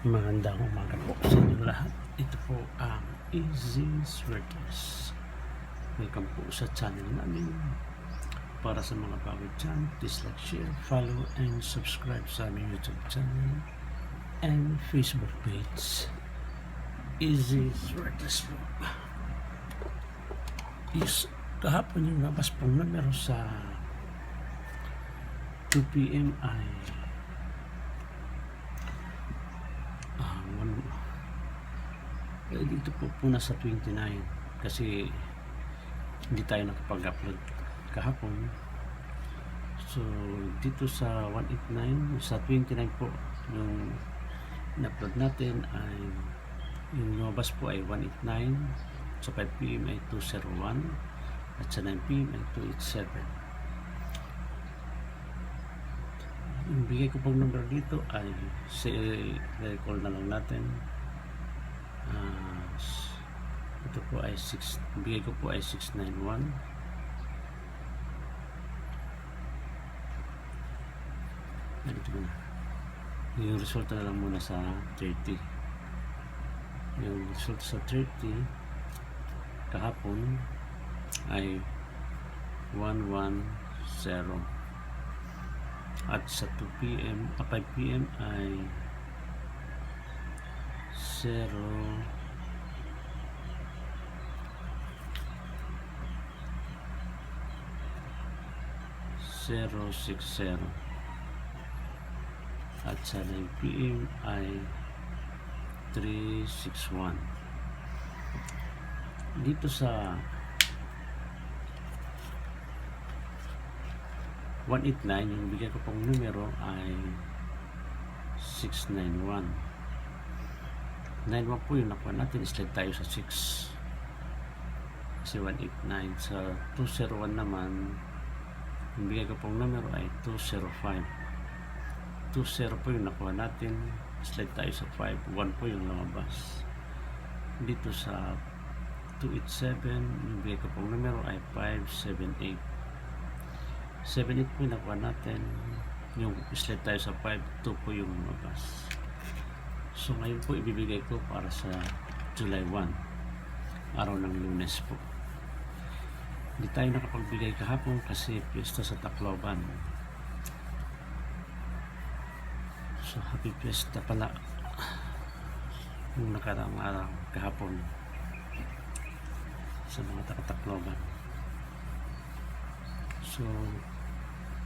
Magandang umaga po sa inyo lahat. Ito po ang Easy Sweaters. Welcome po sa channel namin. Para sa mga bago dyan, please like, share, follow, and subscribe sa aming YouTube channel and Facebook page. Easy Sweaters po. Kahapon yung labas pong numero sa 2 PM ay dito po nasa 29 kasi hindi tayo nakapag-upload kahapon. So dito sa 189 sa 29 po yung in-upload natin ay yung lumabas po ay 189, sa 5 PM ay 201 at sa 9 PM ay 287. Yung bigay ko pong number dito ay recall na lang natin. Ito po ay bigay ko po ay 691. Ito na. Yung resulta na lang muna sa 30. Yung resulta sa 30 kahapon ay 110. At sa 2 PM, 5 PM ay 060 at sa 9 PM ay 361. Dito sa 189 yung bigay ko pong numero ay 691. 91 po yung nakuha natin, slide tayo sa 6 kasi 189. Sa 201 naman yung bigay ko pong numero ay 205. 20 po yung nakuha natin, slide tayo sa 5. 1 po yung lumabas. Dito sa 287 yung bigay ko pong numero ay 578. 78 po yung nakuha natin, yung slide tayo sa 5. 2 po yung lumabas. So ngayon po ibibigay ko para sa July 1, araw ng Lunes po. Hindi tayo nakapagbigay kahapon kasi piyesta sa Tacloban. So happy piyesta pala yung nakaraang araw kahapon sa mga taga-Tacloban. So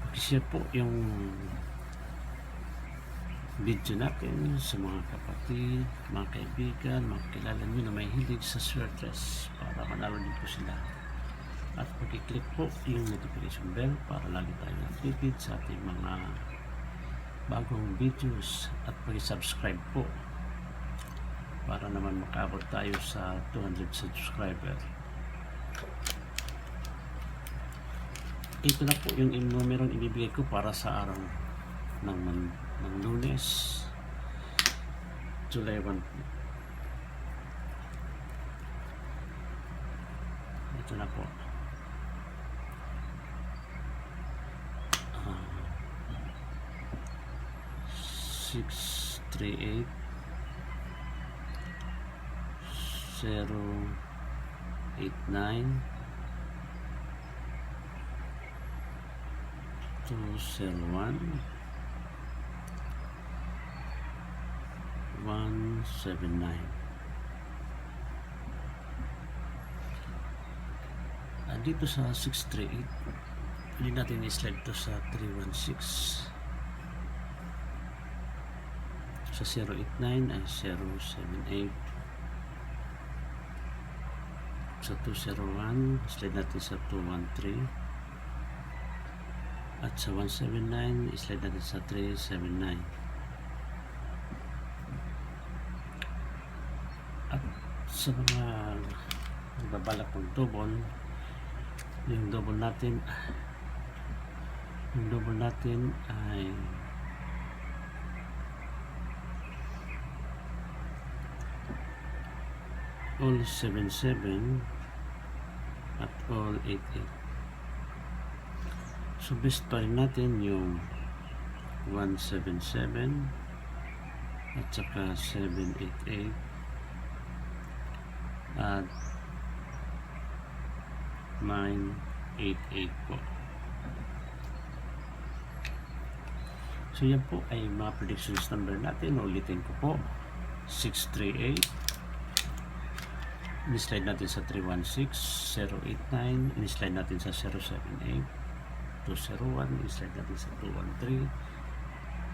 pag-share po yung video natin sa mga kapatid, mga kaibigan, mga kilala nyo na may hilig sa sweaters para manalo din po sila. At pag-click po yung notification bell para lagi tayong updated sa ating mga bagong videos at pag-subscribe po para naman makaabot tayo sa 200 subscriber. Ito na po yung numero ibibigay ko para sa araw ng Lunes, July 1. Ito na po. 638 089 201 179. Dito sa 638 hindi natin i-slide to sa 316. Sa 089 ay 078. Sa 201 slide natin sa 213. At sa 179 slide natin sa 379. At sa mga nagbabalak ng double, yung double natin ay all 77 at all 88. So best pa rin natin yung 177 at saka 788 at 988 po. So yan po ay mga predictions number natin. Ulitin ko po, 638, in-slide natin sa 316, 089, in-slide natin sa 078, 201, in-slide natin sa 213,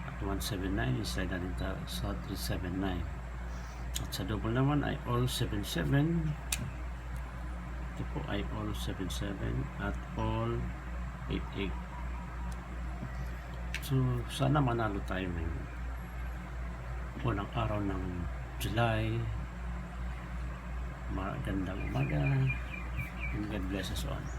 at 179, in-slide natin sa 379. At sa double naman ay all 77. Ito po ay all 77 at all 88. So sana manalo tayo ngayon. Unang araw ng July. Magandang umaga. And God bless us all.